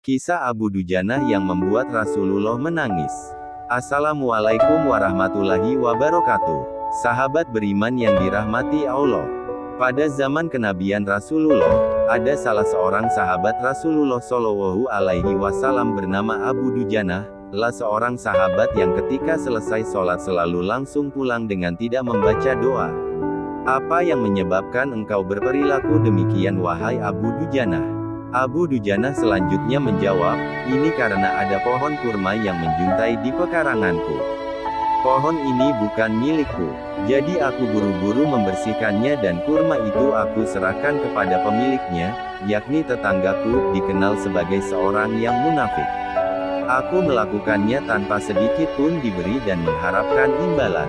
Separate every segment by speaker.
Speaker 1: Kisah Abu Dujanah yang membuat Rasulullah menangis. Assalamualaikum warahmatullahi wabarakatuh. Sahabat beriman yang dirahmati Allah. Pada zaman kenabian Rasulullah, ada salah seorang sahabat Rasulullah Shallallahu Alaihi Wasallam bernama Abu Dujanah, seorang sahabat yang ketika selesai sholat selalu langsung pulang dengan tidak membaca doa. Apa yang menyebabkan engkau berperilaku demikian wahai Abu Dujanah? Abu Dujanah selanjutnya menjawab, ini karena ada pohon kurma yang menjuntai di pekaranganku. Pohon ini bukan milikku, jadi aku buru-buru membersihkannya dan kurma itu aku serahkan kepada pemiliknya, yakni tetanggaku, dikenal sebagai seorang yang munafik. Aku melakukannya tanpa sedikit pun diberi dan mengharapkan imbalan.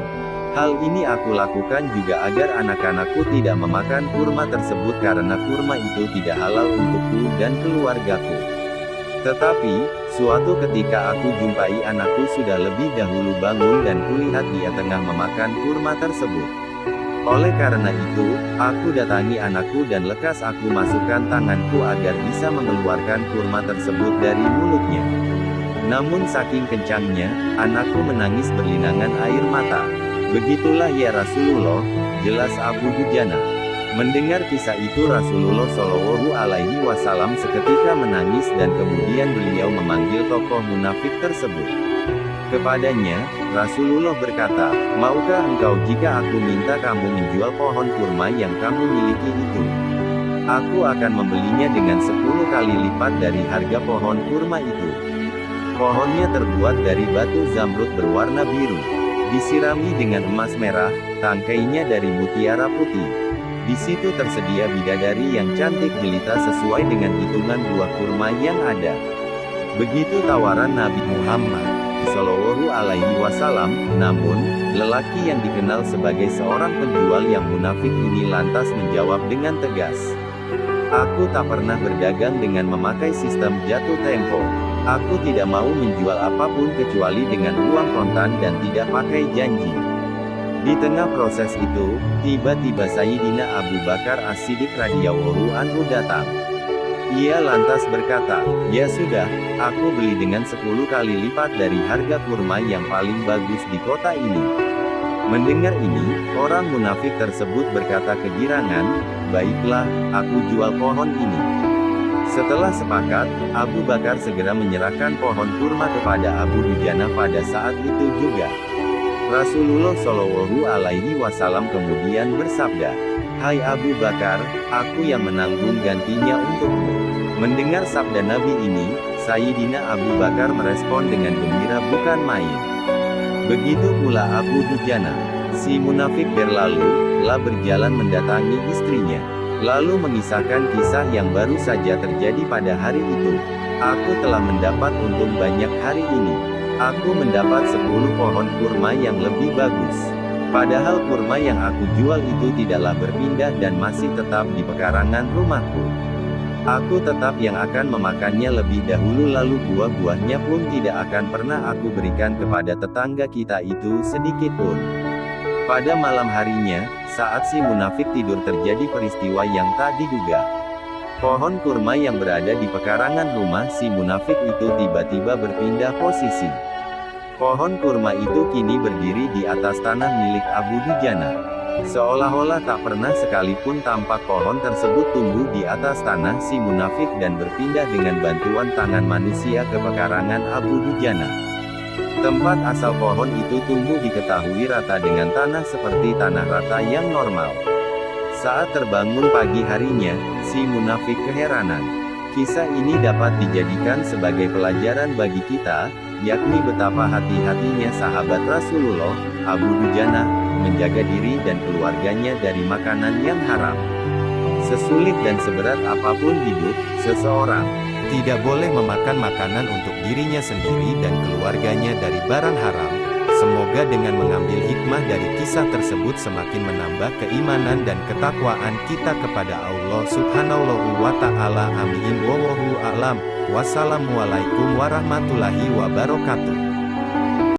Speaker 1: Hal ini aku lakukan juga agar anak-anakku tidak memakan kurma tersebut karena kurma itu tidak halal untukku dan keluargaku. Tetapi, suatu ketika aku jumpai anakku sudah lebih dahulu bangun dan kulihat dia tengah memakan kurma tersebut. Oleh karena itu, aku datangi anakku dan lekas aku masukkan tanganku agar bisa mengeluarkan kurma tersebut dari mulutnya. Namun saking kencangnya, anakku menangis berlinangan air mata. Begitulah ya Rasulullah, jelas Abu Dujanah. Mendengar kisah itu Rasulullah Shallallahu Alaihi Wasallam seketika menangis dan kemudian beliau memanggil tokoh munafik tersebut. Kepadanya, Rasulullah berkata, maukah engkau jika aku minta kamu menjual pohon kurma yang kamu miliki itu? Aku akan membelinya dengan 10 kali lipat dari harga pohon kurma itu. Pohonnya terbuat dari batu zamrud berwarna biru. Disirami dengan emas merah, tangkainya dari mutiara putih. Di situ tersedia bidadari yang cantik jelita sesuai dengan hitungan buah kurma yang ada. Begitu tawaran Nabi Muhammad Shallallahu Alaihi Wasallam. Namun, lelaki yang dikenal sebagai seorang penjual yang munafik ini lantas menjawab dengan tegas. Aku tak pernah berdagang dengan memakai sistem jatuh tempo. Aku tidak mau menjual apapun kecuali dengan uang kontan dan tidak pakai janji. Di tengah proses itu, tiba-tiba Sayyidina Abu Bakar As-Siddiq radhiyallahu anhu datang. Ia lantas berkata, ya sudah, aku beli dengan 10 kali lipat dari harga kurma yang paling bagus di kota ini. Mendengar ini, orang munafik tersebut berkata kegirangan, baiklah, aku jual pohon ini. Setelah sepakat, Abu Bakar segera menyerahkan pohon kurma kepada Abu Dujanah pada saat itu juga. Rasulullah Shallallahu Alaihi Wasallam kemudian bersabda, hai Abu Bakar, aku yang menanggung gantinya untukmu. Mendengar sabda Nabi ini, Sayyidina Abu Bakar merespon dengan gembira bukan main. Begitu pula Abu Dujanah, si munafik berlalu, berjalan mendatangi istrinya. Lalu mengisahkan kisah yang baru saja terjadi pada hari itu. Aku telah mendapat untung banyak hari ini. Aku mendapat 10 pohon kurma yang lebih bagus. Padahal kurma yang aku jual itu tidaklah berpindah dan masih tetap di pekarangan rumahku. Aku tetap yang akan memakannya lebih dahulu lalu buah-buahnya pun tidak akan pernah aku berikan kepada tetangga kita itu sedikit pun. Pada malam harinya, saat si munafik tidur terjadi peristiwa yang tak diduga. Pohon kurma yang berada di pekarangan rumah si munafik itu tiba-tiba berpindah posisi. Pohon kurma itu kini berdiri di atas tanah milik Abu Dujanah. Seolah-olah tak pernah sekalipun tampak pohon tersebut tumbuh di atas tanah si munafik dan berpindah dengan bantuan tangan manusia ke pekarangan Abu Dujanah. Tempat asal pohon itu tumbuh diketahui rata dengan tanah seperti tanah rata yang normal. Saat terbangun pagi harinya, si munafik keheranan. Kisah ini dapat dijadikan sebagai pelajaran bagi kita, yakni betapa hati-hatinya sahabat Rasulullah, Abu Dujanah, menjaga diri dan keluarganya dari makanan yang haram. Sesulit dan seberat apapun hidup, seseorang tidak boleh memakan makanan untuk dirinya sendiri dan keluarganya dari barang haram. Semoga dengan mengambil hikmah dari kisah tersebut semakin menambah keimanan dan ketakwaan kita kepada Allah Subhanahu wa Ta'ala. Amin. Wallahu a'lam. Wassalamualaikum warahmatullahi wabarakatuh.